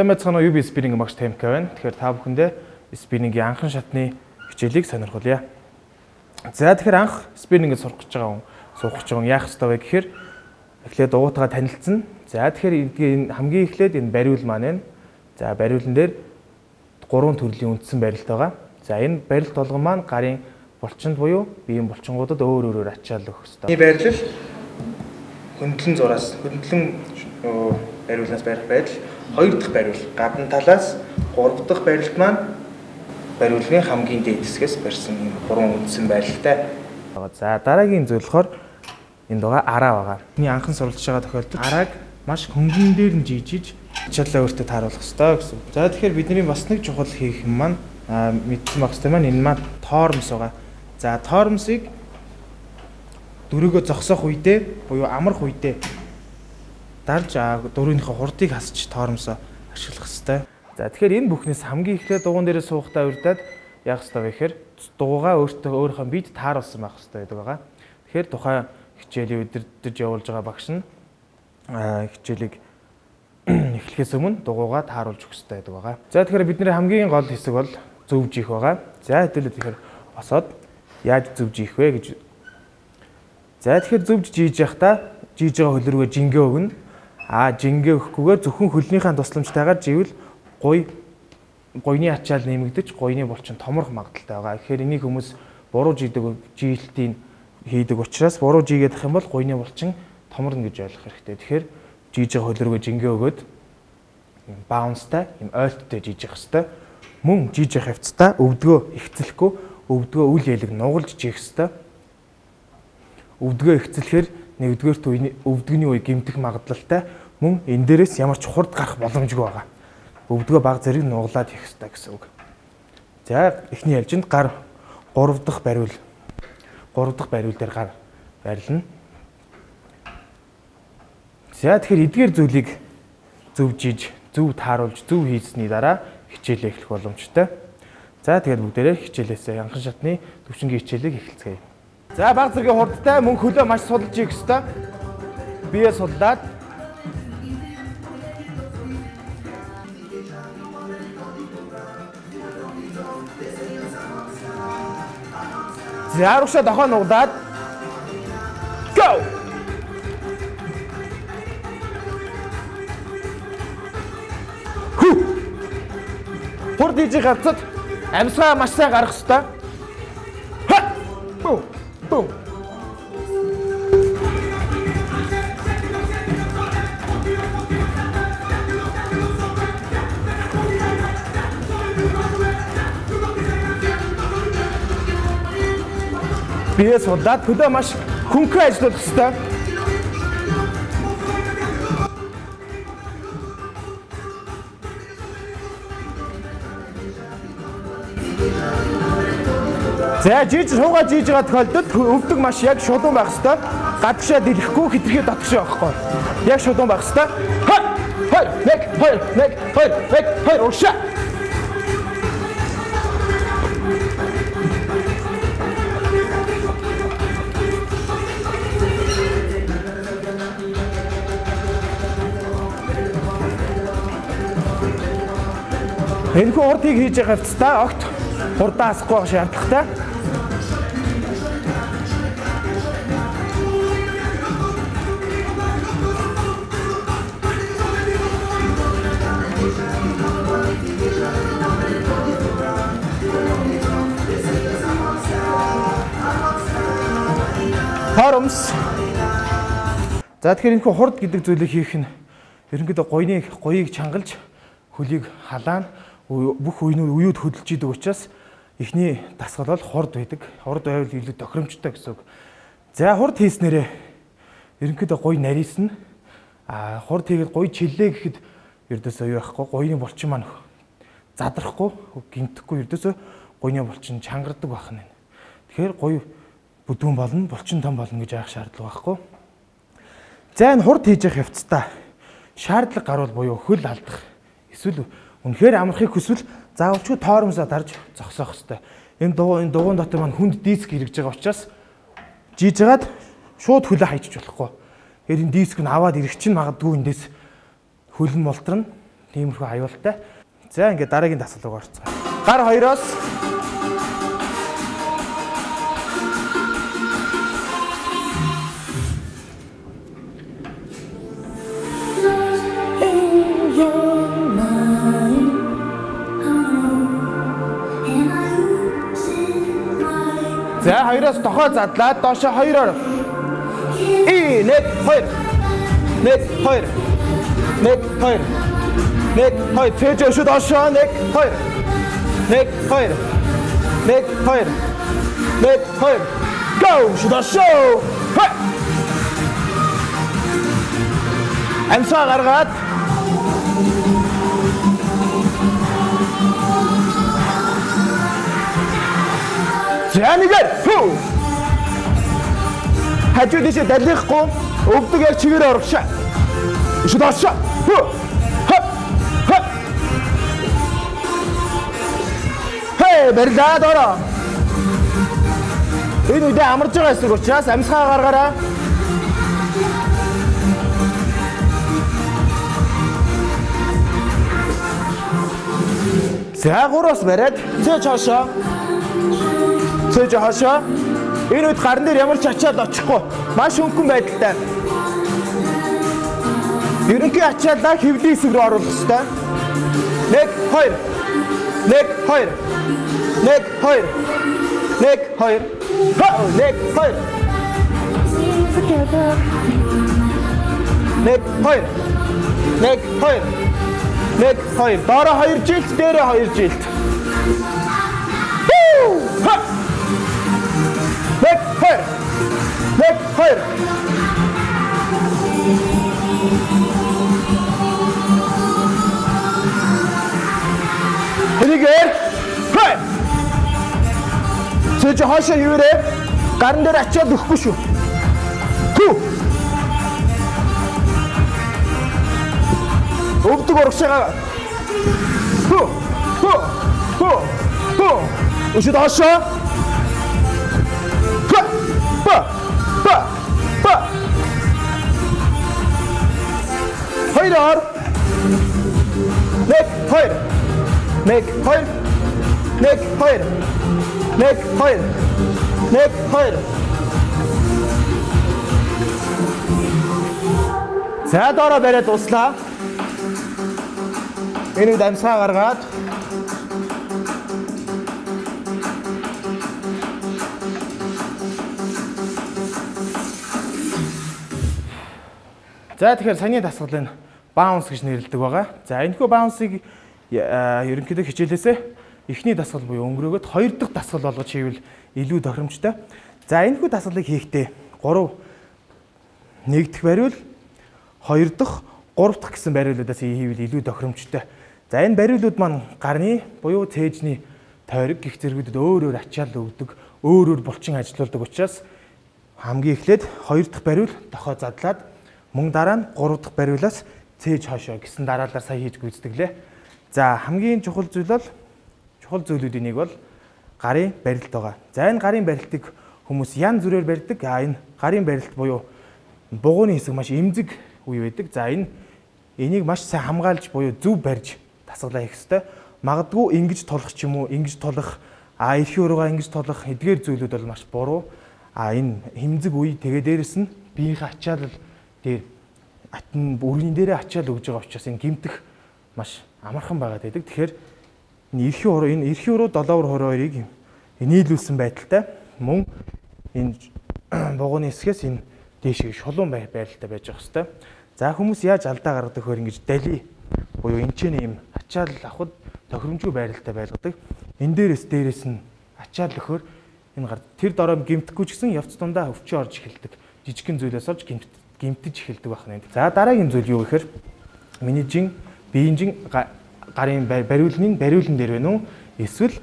Сайн байцгаана уу, UB Spinning багш Тэмка байна. Тэгэхээр та бүхэндээ спиннингийн анхан шатны хичээлийг сонирхолъя. За тэгэхээр анх спиннингээ суух гэж байгаа хүн яах ёстой вэ гэхээр эхлээд дугуйтгаа танилцсан. За тэгэхээр энэ хамгийн эхлээд энэ бариул маань байна. За бариулан дээр 3 төрлийн үндсэн барилт байгаа. За энэ барилт болгон маань гарын булчинд буюу биеийн булчингуудад өөр ачаал өгөх ёстой. Энэ барилал хөндлөн зураас хөндлөн бариулнаас барих байдал. Хоёр дахь бариул гадна талаас, гурав дахь барилт маань бариулгын хамгийн дээд хэсгээс барьсан юм 3 үндсэн барилттай. За дараагийн зүйл болохоор энд байгаа араа байгаа. Миний анхан суралцж байгаа тохиолдолд арааг маш хөнгөн дээр нь жижиж ачаалаа өөртөө тааруулах хэрэгтэй гэсэн. За тэгэхээр бидний бас нэг чухал хийх юм маань мэдсэн багстай маань энэ маань тоормс байгаа. За тоормсыг дөрөгөө зогсоох үедээ буюу амрах үедээ дарж дөрөвийнхөө хурдыг хасч тоормсоо ашиглах хэрэгтэй. За тэгэхээр энэ бүхнээс хамгийн эхлээд дугуун дээрээ суухтаа урьдаад яах ёстой вэ гэхээр дугуугаа өөрийнхөө биед тааруулсан байх ёстой гэдэг байгаа. Тэгэхээр тухайн хичээлийг өдөртөж явуулж байгаа багш нь хичээлийг эхлэхээс өмнө дугуугаа тааруулж өгөх ёстой гэдэг байгаа. За тэгэхээр бидний хамгийн гол хэсэг бол зөв жиих байгаа. За хэдүүлээ тэгэхээр босоод яаж зөв жиих вэ гэж. За тэгэхээр зөв жийж явахдаа жийж байгаа хөл рүүгээ жингээ өгнө. Жингээ өгөхгүйгээр зөвхөн хөлнийхээ тусламжтайгаар живэл гойны ачаал нэмэгдэж гойны булчин томрох магадaltaй байгаа. Тэгэхээр энийг хүмүүс буруу жийлтийг хийдэг учраас буруу жийгээд ах юм бол гойны булчин томорно гэж ойлгох хэрэгтэй. Тэгэхээр жийж байгаа хөл рүүгээ жингээ өгөөд баунстай ойлттой жийж явах хэрэгтэй. Мөн жийж явах хавцтай өвдгөө ихцэлэхгүй өвдгөө үл ялэг нугалж жиэх хэрэгтэй. Өвдгөө ихцэлэхээр нэгдүгээрт өвдгөний үе гэмтэх магадлалтай мөн энэ дээрээс ямар ч хурд гарах боломжгүй байгаа. Өвдгөө баг зэрэг нуглаад хийх хэрэгтэй гэсэн үг. За эхний ялжинд гар 3 дахь бариул дээр гар барилна. За тэгэхээр эдгээр зүйлийг зөв жиж, зөв тааруулж, зөв хийсний дараа хичээлээ эхлэх боломжтой. За тэгээд бүгдээрээ хичээлээсээ анхан шатны төвчнгийн хичээлийг эхэлцгээе. За баг зэргийн хурдтай мөн хөлөө маш судалж ийх ёстой. Бие судлаад За урагшаа дохоо нуглаад go. Хурд хийж хацад амьсгаа маш сайн гаргах ёстой. Boom. Бие судлаад хөлөө маш хөнгөн ажиллах ёстой. За суугаад жийж байгаа тохиолдолд өвдөг маш яг шулуун байх ёстой. Гадагшаа дэлгэхгүй хитрхээ дотгошоо байхгүй. Яг шулуун байх ёстой. Хоёр урагшаа. Энэхүү хурдыг хийж байгаа хэвцээ огт хурдаа асахгүй байх шаардлагатай. Тоормс. За тэгэхээр энэхүү хурд гэдэг зүйлийг хийх нь ерөнхийдөө гоёыг чангалж хөлийг халаана бүх үеуд хөдөлж идэг учраас эхний дасгал бол хурд байдаг. Хурд байвал илүү тохиромжтой гэсэн үг. За хурд хийснээрээ ерөнхийдөө гоё нарийнсан. Хурд хийгээд гоё чиллээ гэхэд ердөөсөө юу байхгүй гоёны булчин маань задрахгүй, гинтэхгүй ердөөсөө гоёны булчин чангардаг байх нь. Тэгэхээр гоё бүдүүн болно, булчин том болно гэж яах шаардлага байхгүй. За энэ хурд хийж явах явцдаа шаардлага гарвал буюу хөл алдах эсвэл үнэхээр амрахыг хүсвэл заавалчгүй тоормсоо дарж зогсоох хэрэгтэй. Энэ дугуун дотор маань хүнд диск хэрэгж байгаа учраас жийжгаад шууд хөлөө хайчих болохгүй. Тэгэхээр энэ диск нь аваад ирэх чинь магадгүй эндээс хөл нь мултрна. Тиймэрхүү аюултай. За ингээд дараагийн дасгал руу орцгоо. Гар хоёроос За хоёроос тохоо задлаад доошо хоёроор. 1 2 1 2 1 2 1 2 цээж өшөө доошо 1 2 1 2 1 2 1 2 go доошо. Амсаа гаргаад За нэгээр хажууд дэше далихгүй өвдөг яг чигээр оргошаа. Ишээ доошоо. Барилдаад ороо. Энэ үедээ амарч байгаа эсрэг учраас амсгаа гаргаараа. За гураас бариад цээж хоошоо. Цээж хоошоо. Энэ үед гарн дээр ямар ч ачаал очихгүй. Маш хөнгөн байдалтай. Ерөнхий ачаалаа хэвлийн хэсэг рүү оруулах ёстой. 1 2 1 2 1 2 1 2 1 2 1 2 1 2 1 2 Доороо 2 жилт, дээрээ 2 жилт. 1 2 1 2 Энийг Цээж хаашаа юурээ гарн дээр ачаад өгөхгүй шүү. Түү. Өвдөг урагшаага. Түү. Түү. Түү. Түү. Өшөд хаашаа. Ба. Ба. Ба. Хоёроор. Нэг хоёр. Нэг хоёр. Нэг хоёр. Нэг хоёр. Нэг хоёр. За доороо бариад дуслаа. Энэ үед амсгаа гаргаад За тэгэхээр саяны дасгалыг баунс гэж нэрлэдэг байгаа. За энэхүү баунсыг ерөнхийдөө хичээлээсээ эхний дасгал буюу өнгөрөөгд хоёр дахь дасгал болгож хийвэл илүү тохиромжтой. За энэхүү дасгалыг хийхдээ 3 нэг дахь бариул 2 дахь 3 дахь гэсэн бариулуудаас хийвэл илүү тохиромжтой. За энэ бариулууд маань гарны буюу цээжний тойрог гих зэргүүдэд өөр өөр ачаал өгдөг, өөр өөр булчин ажиллаулдаг учраас хамгийн эхлээд 2 дахь бариул тохоо задлаад мөн дараа нь 3 дахь бариулаас цээж хоошоо гэсэн дараалал сая хийж гүйцэтгэлээ. За хамгийн чухал зүйлүүдийн нэг бол гарын барилт байгаа. За энэ гарын барилтыг хүмүүс янз бүрээр барьдаг. Энэ гарын барилт буюу бугууны хэсэг маш эмзэг үе байдаг. За энийг маш сайн хамгаалж буюу зөв барьж дасгалаа хийх ёстой. Магадгүй ингэж тулах ч юм уу, ингэж тулах, эрхийн уруугаа ингэж тулах эдгээр зүйлүүд бол маш буруу. Энэ хэмзэг үе тэгээ дээрэс нь биеийнхээ ачаалал дээр өргөний дээрээ ачаал өгж байгаа учраас энэ гэмтэх маш амархан байгаад байдаг. Тэгэхээр энэ эрхийн уруу 7/22-ыг нийлүүлсэн байдалтай мөн энэ бугууны хэсгээс энэ дээшээ шулуун байралтай байж байгаа хэвээр. За хүмүүс яаж алдаа гаргадаг хөр ингэж дали буюу энэ ч нэм ачаал авахд тохиромжгүй байралтай байлгадаг. Энэ дээрээс нь ачаал өхөр энэ гар тэр дороо гэмтэхгүй ч гэсэн явц дундаа өвчөө орж эхэлдэг. Жижигхэн зүйлээс олж гэмтэж эхэлдэг байна. За дараагийн зүйл юу гэхээр миний биеийн гарын бариулын дээр байна уу эсвэл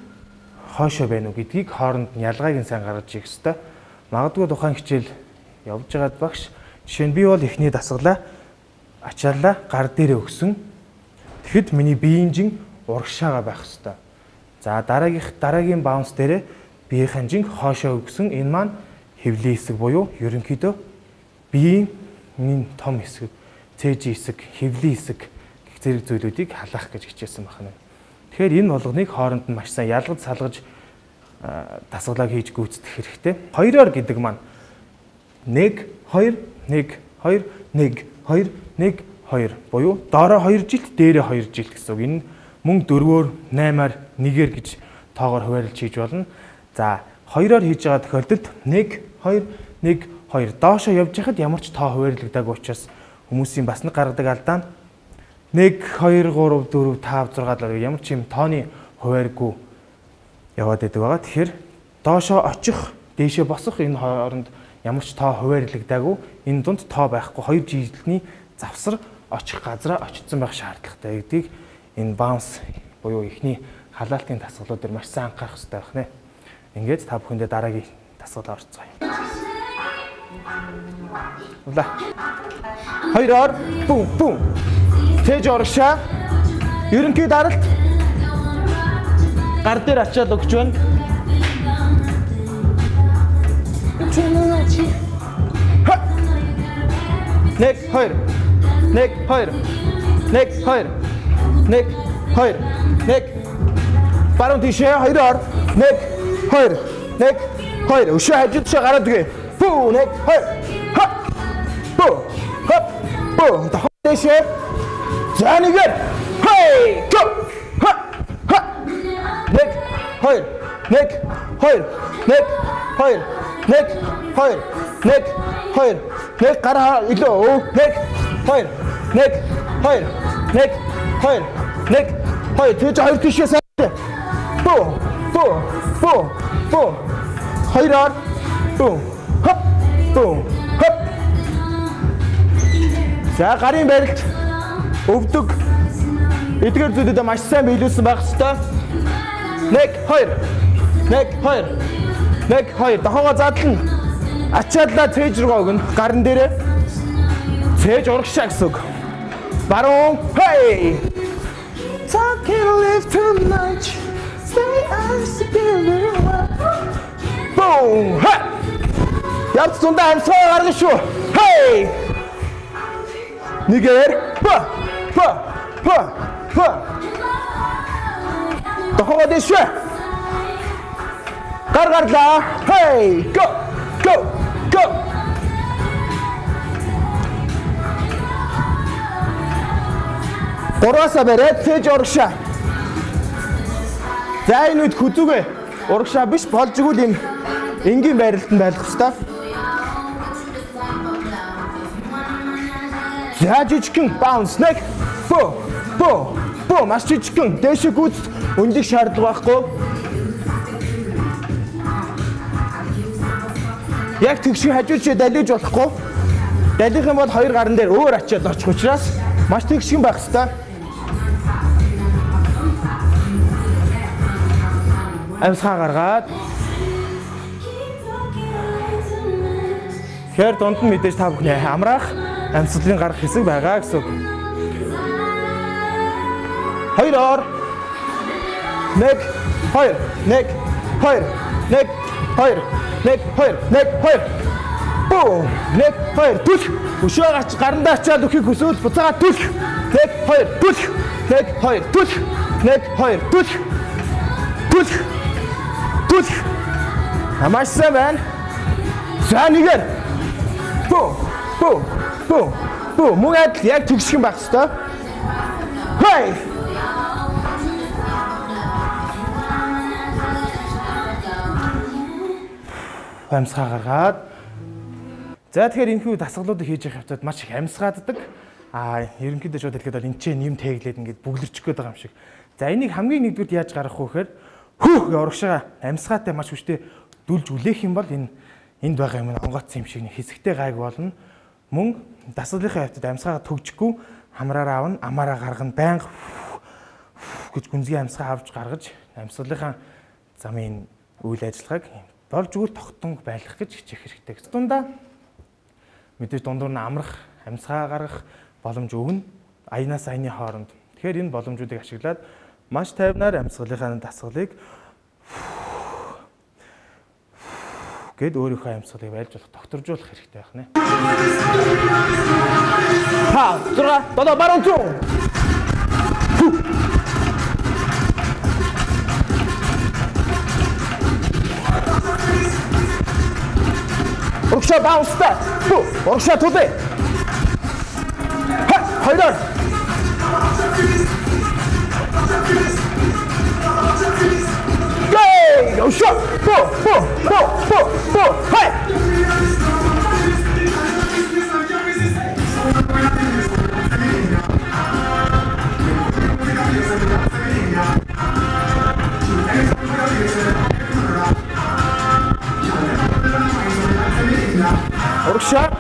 хоошоо байна уу гэдгийг хооронд нь ялгааг нь сайн гаргаж ирэх ёстой. Магадгүй тухайн хичээл явж байгаад багш жишээ нь би бол эхний дасгалаа ачаалаа гар дээрээ өгсөн. Тэгэхэд миний биеийн урагшаага байх ёстой. За дараагийн баунс дээрээ биеийн хоошоо өгсөн. Энэ маань хэвлийн хэсэг буюу ерөнхийдөө биеийн том хэсэг, цээжийн хэсэг, хэвлийн хэсэг гэх зэрэг зүйлүүдийг халаах гэж хичээсэн байна. Тэгэхээр энэ болгоныг хооронд нь маш сайн ялгаж салгаж дасгалаа хийж гүйцэтгэх хэрэгтэй. Хоёроор гэдэг маань 1 2 1 2 1 2 1 2 буюу доороо 2 жилт, дээрээ 2 жилт гэсэн үг. Энэ мөн 4-оор 8-аар 1-ээр гэж тоогоор хуваарлж хийж болно. За 2-оор хийж байгаа тохиолдолд 1 2 1 2 доошоо явж байхад ямар ч тоо хуваарлагдаагүй учраас хүмүүсийн бас нэг гаргадаг алдаа нь 1 2 3 4 5 6 7 ямар ч юм тооны хуваарьгүй яваад байдаг байгаа. Тэгэхээр доошоо очих, дээшээ босох энэ хооронд ямар ч тоо хуваарьлагдаагүй. Энэ дунд тоо байхгүй 2 жилтний завсар очих газараа очсон байх шаардлагатай гэдгийг энэ bounce буюу ихний халаалтын дасгалууд дээр маш сайн анхаарах хэрэгтэй байна. Ингээд та бүхэндээ дараагийн дасгал орцгоё. Ула. Хоёроор бум бум. Тэж оршаа. Ерөнхий даралт. Гар дээр ачаал өгч байна. Нэг хоёр. Нэг хоёр. Нэг хоёр. Нэг хоёр. Нэг. Баруун тишээ хоёроор. Нэг хоёр. Нэг хоёр. Өшөө хажууд шаа гараад үгээ. Бүү нэг хоёр. Ха. Бүү. Хоп. Бүү. Тохотешээ. За нэгээр. Хей. Го. Ха. Ха. Нэг хоёр. Нэг хоёр. Нэг хоёр. Нэг хоёр. Нэг хоёр. Нэг гараа илүү. Нэг хоёр. Нэг хоёр. Нэг хоёр. Нэг хоёр. Тэгж хоёр тишээ сайн. Бүү. Бүү. Бүү. Бүү. Хоёроор. Бүү. Хоп. Бүү. Хоп. За гарын барилт өвдөг эдгээр зүйлүүдэд маш сайн биелүүлсэн байх ёстой. 1 2 1 2 1 2 дохоогоо задлана. Ачааллаа цээж рүү өгнө. Гарын дээрээ цээж урагшаа гэсэн үг. Баруун хей. Talking live too much. Say I'm together. Boom. Ха. Явц зундаа амсгаа гаргана шүү. Хей. Нэгээр ба ба ба ба. Тохоо дэшээ. Гаргарлаа. Хей. Go go go. Гураасаа бариад цээж урагшаа. За энэ үед хүзүүгээ урагшаа биш болж игэл юм энгийн байралтанд байлгах ёстой. За жижигхэн bounce нэг бо бо бо маш жижигхэн дээшээ гүйц өндийг шаардлага байхгүй. Яг тэгшиг хажуучаа далиж болохгүй. Далих юм бол хоёр гарын дээр өөр ачаад орчих учраас маш тэгшгэн байх ёстой. Амсгаа гаргаад. Тэгэхээр дунд нь мэдээж та бүхний амраах амьсгалын гарах хэсэг байгаа гэсэн үг. Хоёроор 1 2 1 2 1 2 1 2 1 2 боо 1 2 түлх өшөө гарч гарандаа ачаад өөхийг хүсвэл буцаага түлх 1 2 түлх 1 2 түлх 1 2 түлх түлх түлх маш сайн байна. За нэгээр боо боо боо боо муугаад яг тэгшгэн байх ёстой. Хей. Амьсгаа гаргаад. За тэгэхээр энэ хүү дасгалуудыг хийж явах хэвчээд маш их амьсгааддаг. Ерөнхийдөө шууд хэлэхэд бол энэ ч нэм тэглээд ингээд бүглэрчих гээд байгаа юм шиг. За энийг хамгийн нэгдүгээр яаж гаргах вэ гэхээр урагшаа амьсгаатай маш хүчтэй дүлж үлээх юм бол энд байгаа юм онгоцсон юм шиг нэг хэсэгтэй гайг болно. Мөн дасгалынхаа хавьтад амьсгаа төгжихгүй хамраараа авна, амаараа гаргана, байнга гэж гүнзгий амьсгаа авч гаргаж амьсгалынхаа замын үйл ажиллагааг болж өгөл тогтмол байлгах гэж хичээх хэрэгтэй. Дундаа мэдээж дундуур нь амрах, амьсгаа гаргах боломж өгнө аянаас аяны хооронд. Тэгэхээр энэ боломжуудыг ашиглаад маш тайвнаар амьсгалынхаа дасгалыг гээд өөрийнхөө амьсгалыг байлж болох докторжуулах хэрэгтэй байна. Та 6 7 баруун зүүн Урагшаа баунстай. Урагшаа тулъя. Хоёроор. Go shot. Hey. Урагшаа.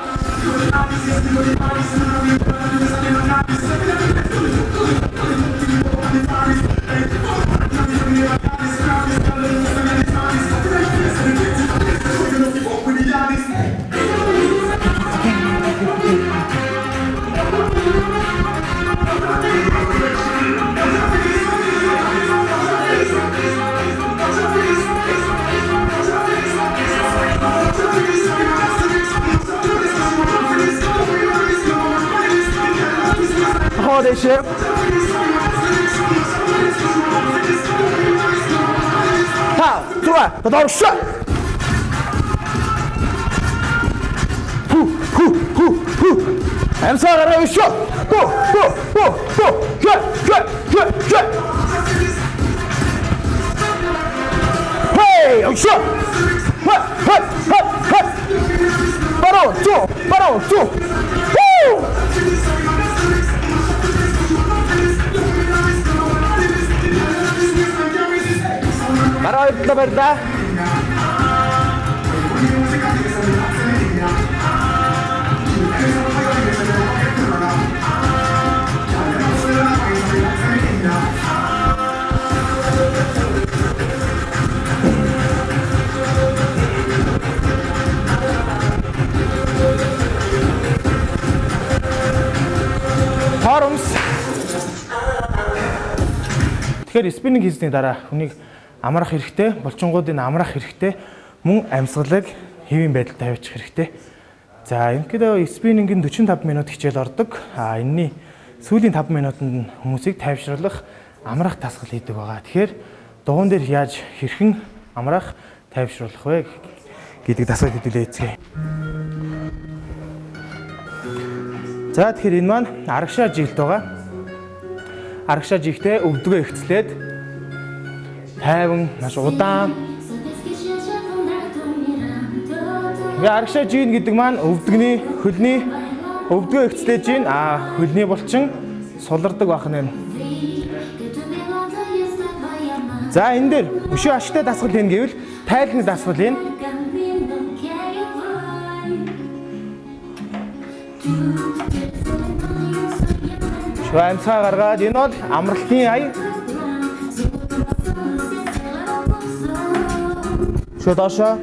Deixa. Tá, tu vai, vou dar um shot. I'm sorry, I'm shot. Shot. Hey, I'm shot. Barão, tu. Barang itu berda. Forums. Тэгэхээр спиннинг хийсний дараа хүнийг амрах хэрэгтэй, булчингуудыг амрах хэрэгтэй, мөн амьсгалыг хэвийн байдалд тавьчих хэрэгтэй. За ерөнхийдөө спиннингийн 45 минут хичээл ордог. Энэний сүүлийн 5 минутанд хүмүүсийг тайвшруулах, амрах дасгал хийдэг байгаа. Тэгэхээр дугуун дээр яаж хэрхэн амрах, тайвшруулах вэ гэдэг дасгал хэдүүлээ эцгээе. За тэгэхээр энэ маань арагшаа жиглэлт байгаа. Арагшаа жигтэй өвдгөө ихцлээд тайван маш удаан. Арагшаа жин гэдэг маань өвдгөний хөлний өвдгөө ихцлээж гин хөлний булчин сулардаг байх нь. За энэ дээр өшөө ашигтай дасгал хийн гэвэл тайлхны дасгал хийн. Шванцаа гаргаад энэ бол амралтын ая. Шодоша.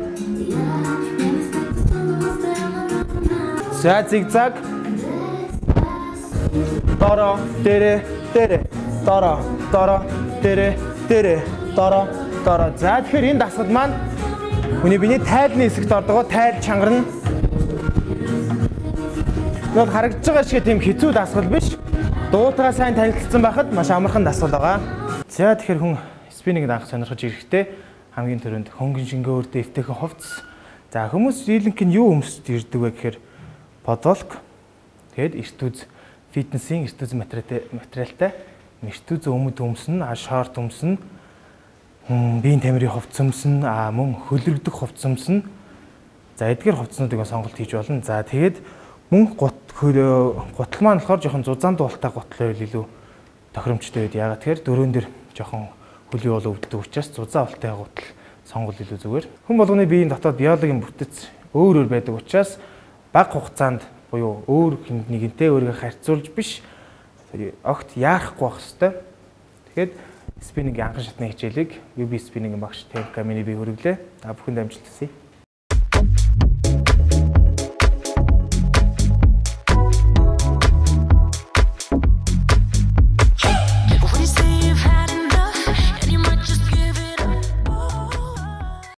За зигзаг. Дороо, дээрэ, дороо, дээрэ, дороо. За тэгэхээр энэ дасгал маань хүний биений тайлны хэсэгт ордог тайл чангарна. Нод харагдж байгаа шиг тийм хэцүү дасгал биш. Дуутайгаа сайн танилцсан байхад маш амархан дасгал байгаа. За тэгэхээр хүн спиннинг анх сонирхож ирэхдээ хамгийн түрүүнд хөнгөн шингээ өрдөө эвтэйхэн хувцас. За хүмүүс дийлэнх нь юу өмсөж ирдэг вэ гэхээр подволк. Тэгэд эрт үз фитнесийн эрт үз материалтай эрт үз өмд өмснө, шорт өмснө, биеийн тамирын хувцас өмснө, мөн хөлрөгдөх хувцас өмснө. За эдгээр хувцснуудыг сонголт хийж болно. За тэгээд мөн гутал маань болохоор жоохон зузаан дуултай гутал байвал илүү тохиромжтой байд. Яагаад тэгэхээр дөрөөн дээр жоохон хөлийн бол өвддөг учраас зузаан ултай гутал сонгол илүү зүгээр. Хүн болгоны биеийн дотоод биологийн бүтэц өөр байдаг учраас бага хугацаанд буюу өөр нэгэнтэй өөрийгөө харьцуулж биш огт яарахгүй байх хэрэгтэй. Тэгэхээр спиннингийн анхан шатны хичээлийг UB спиннингийн багш Тэмка миний бие хүргэлээ. Та бүхэнд амжилт хүсье.